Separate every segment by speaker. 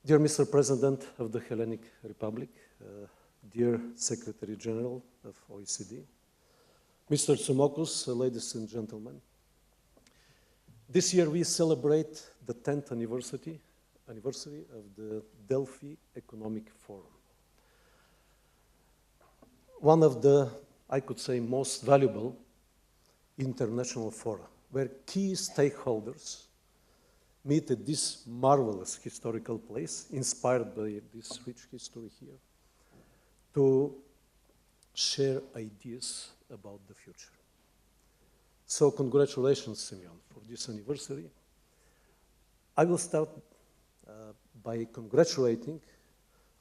Speaker 1: Dear Mr. President of the Hellenic Republic, dear Secretary General of OECD, Mr. Tsoumokas, ladies and gentlemen, this year we celebrate the 10th anniversary of the Delphi Economic Forum. One of the, I could say, most valuable international fora, where key stakeholders meet at this marvelous historical place, inspired by this rich history here, to share ideas about the future. So congratulations, Simeon, for this anniversary. I will start by congratulating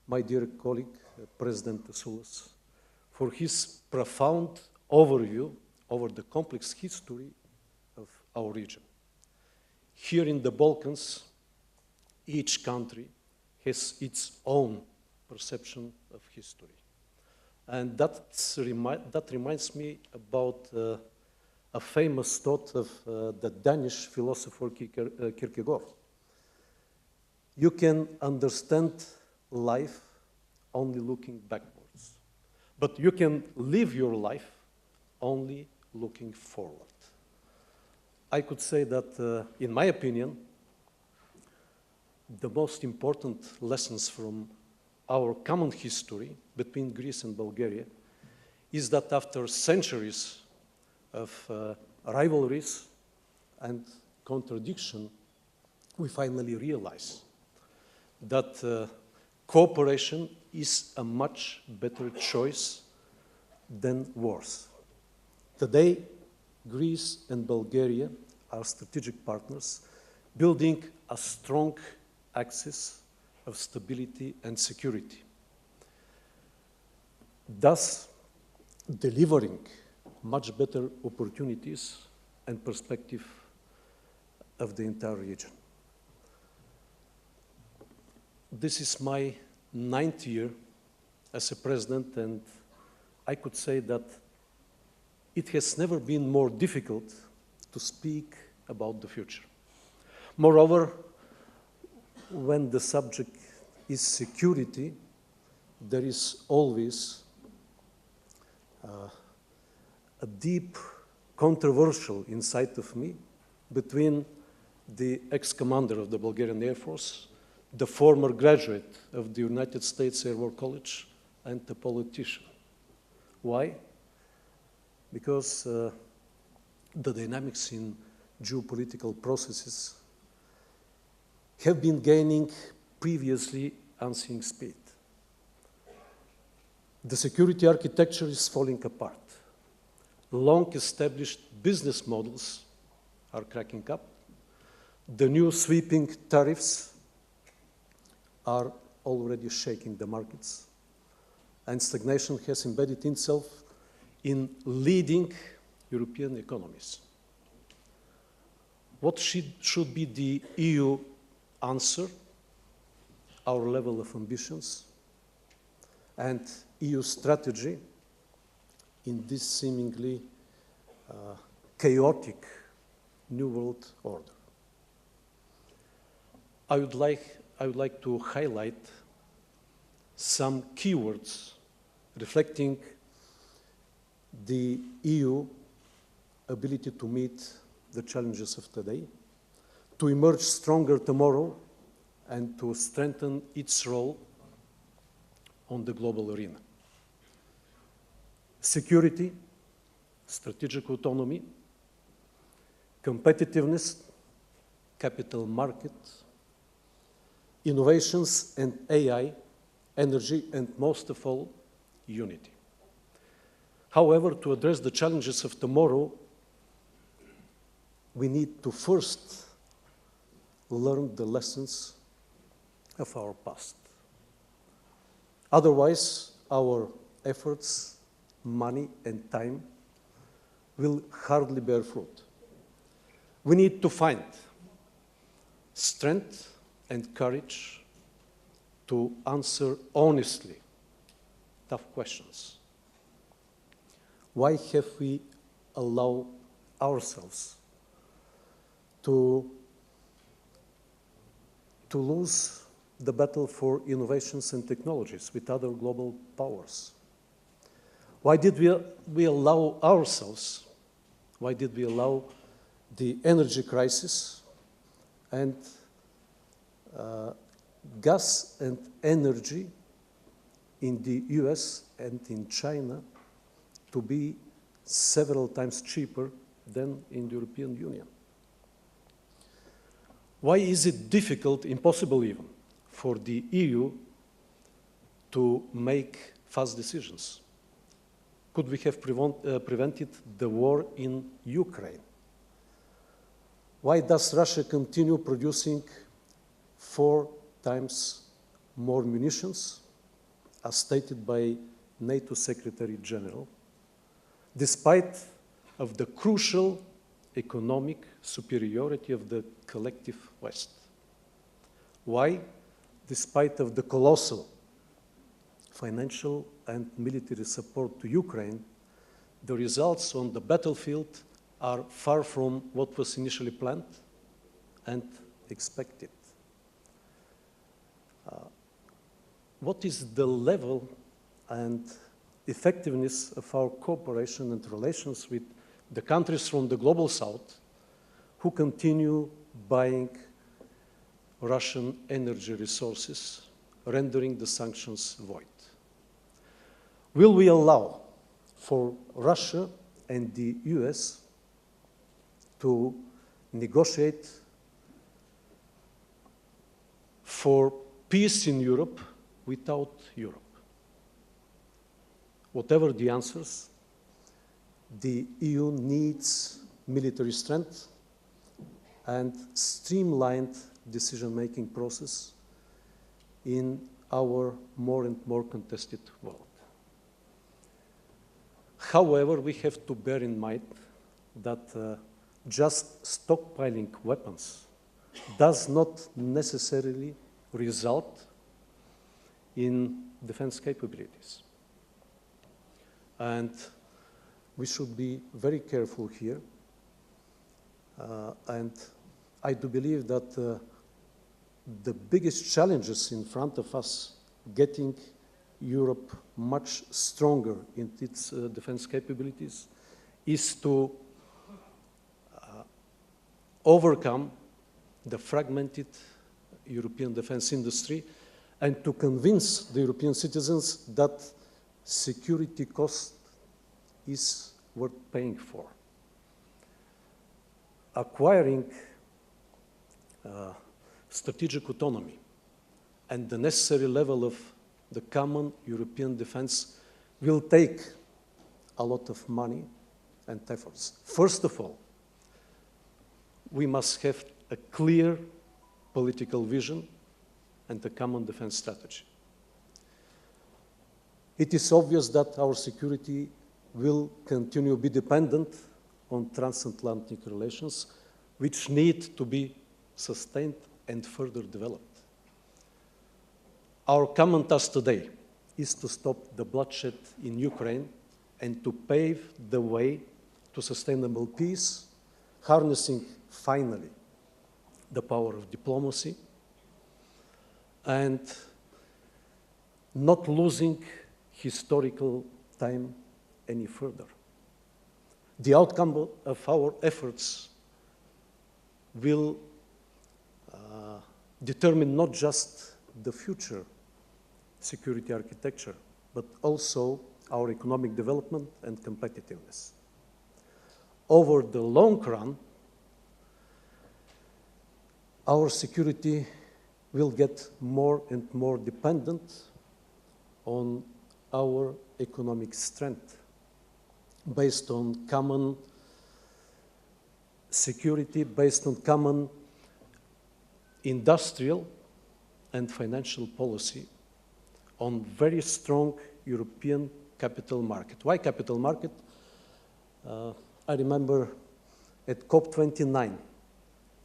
Speaker 1: my dear colleague, President Tsoulas, for his profound overview over the complex history of our region. Here in the Balkans, each country has its own perception of history. And that reminds me about a famous thought of the Danish philosopher Kierkegaard. You can understand life only looking backwards, but you can live your life only looking forward. I could say that, in my opinion, the most important lessons from our common history between Greece and Bulgaria is that after centuries of rivalries and contradiction, we finally realize that cooperation is a much better choice than wars. Today, Greece and Bulgaria are strategic partners, building a strong axis of stability and security, thus delivering much better opportunities and perspective of the entire region. This is my 9th year as a president, and I could say that it has never been more difficult to speak about the future. Moreover, when the subject is security, there is always a deep controversial inside of me between the ex-commander of the Bulgarian Air Force, the former graduate of the United States Air War College, and the politician. Why? Because the dynamics in geopolitical processes have been gaining previously unseen speed. The security architecture is falling apart. Long-established business models are cracking up. The new sweeping tariffs are already shaking the markets, and stagnation has embedded itself in leading European economies. What should be the EU answer, our level of ambitions, and EU strategy in this seemingly chaotic new world order? I would like to highlight some keywords reflecting the EU ability to meet the challenges of today, to emerge stronger tomorrow, and to strengthen its role on the global arena. Security, strategic autonomy, competitiveness, capital market, innovations and AI, energy, and most of all, unity. However, to address the challenges of tomorrow, we need to first learn the lessons of our past. Otherwise, our efforts, money, and time will hardly bear fruit. We need to find strength and courage to answer honestly tough questions. Why have we allowed ourselves to lose the battle for innovations and technologies with other global powers? Why did we allow ourselves, why did we allow the energy crisis and gas and energy in the US and in China to be several times cheaper than in the European Union? Why is it difficult, impossible even, for the EU to make fast decisions? Could we have prevented the war in Ukraine? Why does Russia continue producing 4 times more munitions, as stated by NATO Secretary General, despite of the crucial economic superiority of the collective West? Why, despite of the colossal financial and military support to Ukraine, the results on the battlefield are far from what was initially planned and expected? What is the level and effectiveness of our cooperation and relations with the countries from the global south who continue buying Russian energy resources, rendering the sanctions void? Will we allow for Russia and the US to negotiate for peace in Europe without Europe? Whatever the answers, the EU needs military strength and streamlined decision-making process in our more and more contested world. However, we have to bear in mind that just stockpiling weapons does not necessarily result in defense capabilities. And we should be very careful here. And I do believe that the biggest challenges in front of us, getting Europe much stronger in its defense capabilities, is to overcome the fragmented European defense industry and to convince the European citizens that security cost is worth paying for. Acquiring strategic autonomy and the necessary level of the common European defense will take a lot of money and efforts. First of all, we must have a clear political vision and a common defense strategy. It is obvious that our security will continue to be dependent on transatlantic relations, which need to be sustained and further developed. Our common task today is to stop the bloodshed in Ukraine and to pave the way to sustainable peace, harnessing finally the power of diplomacy and not losing historical time any further. The outcome of our efforts will determine not just the future security architecture, but also our economic development and competitiveness. Over the long run, our security will get more and more dependent on our economic strength, based on common security, based on common industrial and financial policy, on very strong European capital market. Why capital market? I remember at COP29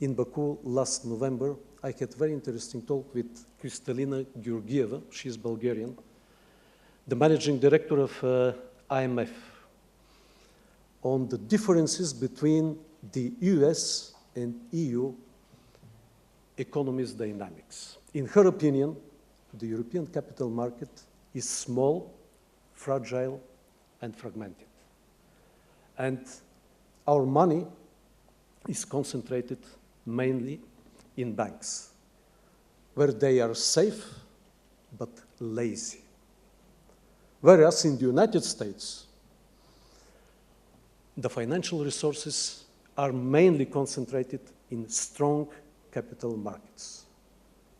Speaker 1: in Baku last November, I had a very interesting talk with Kristalina Georgieva, she's Bulgarian, the managing director of IMF, on the differences between the US and EU economy's dynamics. In her opinion, the European capital market is small, fragile, and fragmented. And our money is concentrated mainly in banks, where they are safe but lazy. Whereas in the United States, the financial resources are mainly concentrated in strong capital markets,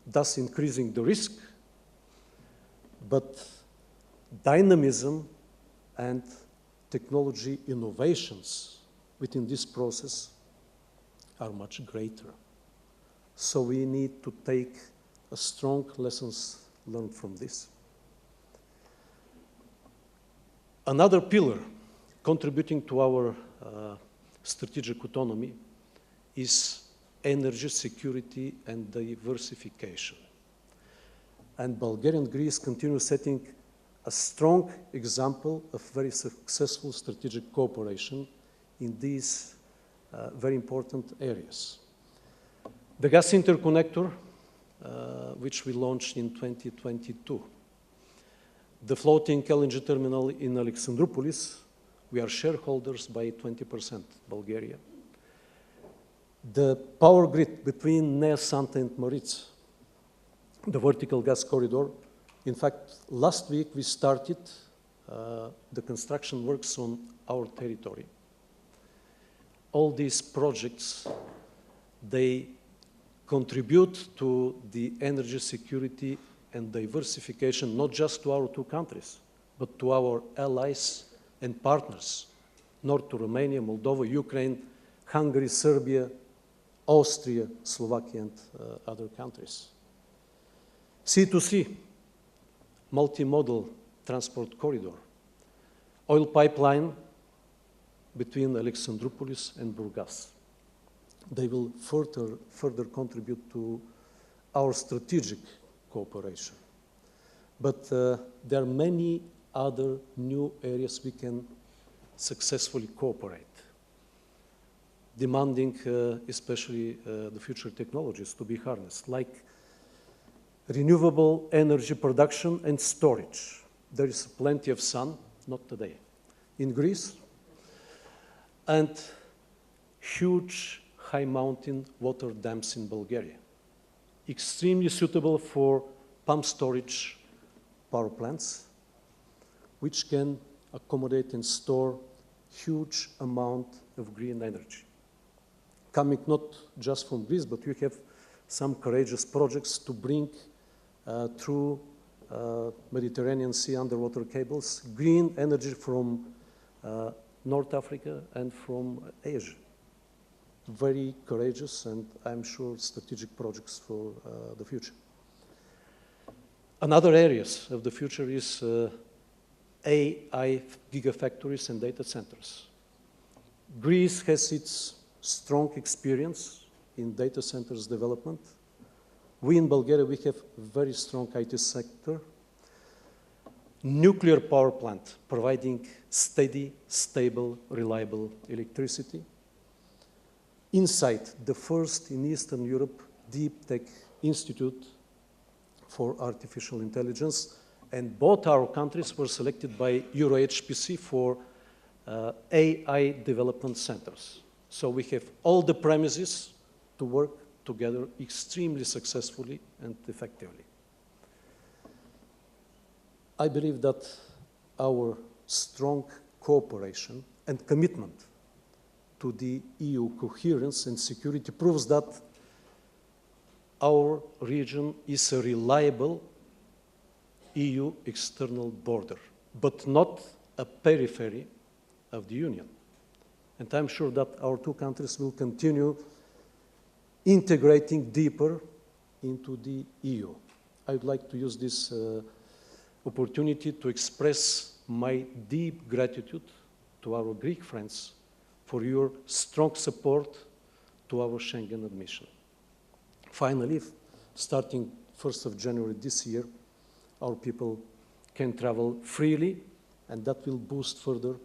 Speaker 1: thus increasing the risk, but dynamism and technology innovations within this process are much greater. So we need to take a strong lessons learned from this. Another pillar contributing to our strategic autonomy is energy security and diversification. And Bulgaria and Greece continue setting a strong example of very successful strategic cooperation in these very important areas. The gas interconnector, which we launched in 2022. The floating LNG terminal in Alexandroupolis, we are shareholders by 20%, Bulgaria. The power grid between Nea Santa and Maritz, the vertical gas corridor. In fact, last week we started the construction works on our territory. All these projects, they contribute to the energy security and diversification, not just to our two countries, but to our allies and partners, north to Romania, Moldova, Ukraine, Hungary, Serbia, Austria, Slovakia, and other countries. C2C, multimodal transport corridor, oil pipeline between Alexandroupolis and Burgas. They will further contribute to our strategic cooperation. But there are many other new areas we can successfully cooperate, demanding especially the future technologies to be harnessed, like renewable energy production and storage. There is plenty of sun, not today, in Greece, and huge high mountain water dams in Bulgaria, extremely suitable for pump storage power plants, which can accommodate and store huge amount of green energy. Coming not just from Greece, but we have some courageous projects to bring through Mediterranean Sea underwater cables, green energy from North Africa and from Asia. Very courageous and I'm sure strategic projects for the future. Another areas of the future is AI gigafactories and data centers. Greece has its strong experience in data centers development. We in Bulgaria, we have a very strong IT sector. Nuclear power plant providing steady, stable, reliable electricity. Inside, the first in Eastern Europe, Deep Tech Institute for Artificial Intelligence, and both our countries were selected by EuroHPC for AI development centers. So we have all the premises to work together extremely successfully and effectively. I believe that our strong cooperation and commitment to the EU coherence and security proves that our region is a reliable EU external border, but not a periphery of the Union. And I'm sure that our two countries will continue integrating deeper into the EU. I would like to use this opportunity to express my deep gratitude to our Greek friends for your strong support to our Schengen admission. Finally, starting 1st of January this year, our people can travel freely, and that will boost further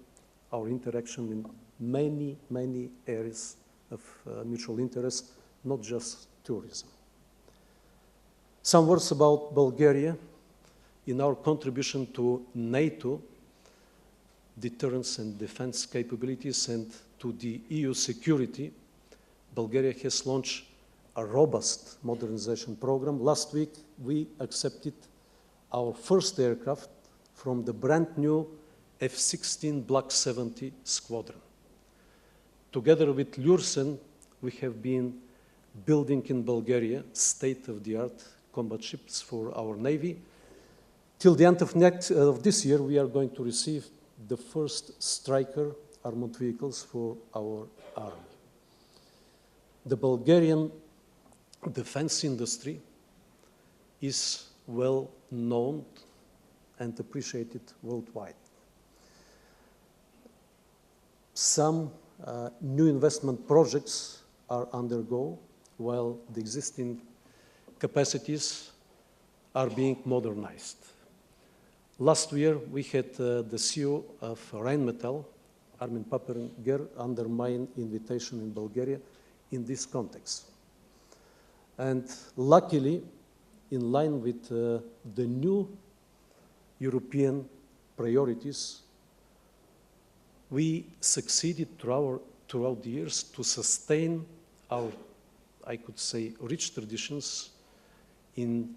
Speaker 1: our interaction in many, many areas of mutual interest, not just tourism. Some words about Bulgaria in our contribution to NATO deterrence and defense capabilities and to the EU security. Bulgaria has launched a robust modernization program. Last week, we accepted our first aircraft from the brand new F-16 Block 70 squadron. Together with Lursen, we have been building in Bulgaria state-of-the-art combat ships for our Navy. Till the end of this year, we are going to receive the first Striker armored vehicles for our army. The Bulgarian defense industry is well known and appreciated worldwide. Some new investment projects are undergo, while the existing capacities are being modernized. Last year, we had the CEO of Rheinmetall, Armin Papperger, under my invitation in Bulgaria in this context. And luckily, in line with the new European priorities, we succeeded throughout the years to sustain our, I could say, rich traditions in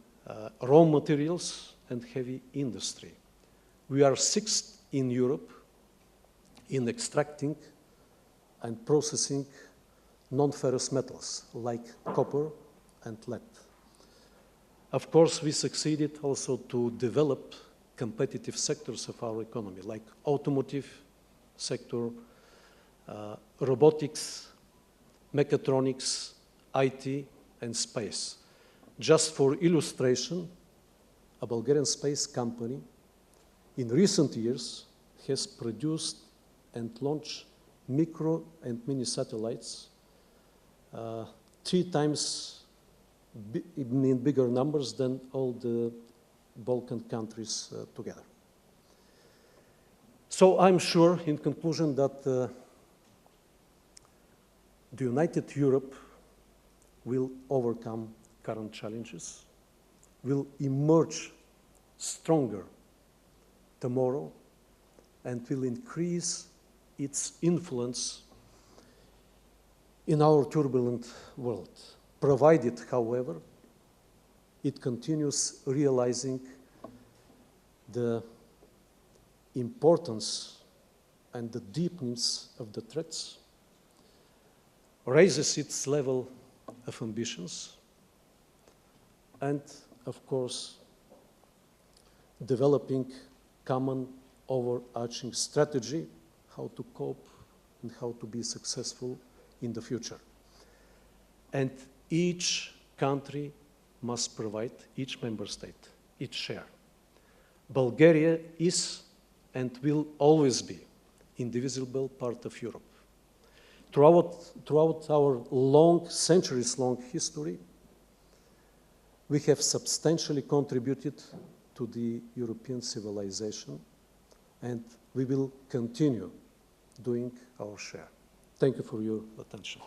Speaker 1: raw materials and heavy industry. We are sixth in Europe in extracting and processing non-ferrous metals like copper and lead. Of course, we succeeded also to develop competitive sectors of our economy, like automotive sector, robotics, mechatronics, IT, and space. Just for illustration, a Bulgarian space company in recent years has produced and launched micro and mini satellites 3 times in bigger numbers than all the Balkan countries together. So I'm sure, in conclusion, that the United Europe will overcome current challenges, will emerge stronger tomorrow, and will increase its influence in our turbulent world, provided, however, it continues realizing the importance and the deepness of the threats, raises its level of ambitions, and, of course, developing common overarching strategy, how to cope and how to be successful in the future. And each country must provide, each member state, its share. Bulgaria is and will always be indivisible part of Europe. Throughout our centuries-long history, we have substantially contributed to the European civilization, and we will continue doing our share. Thank you for your attention.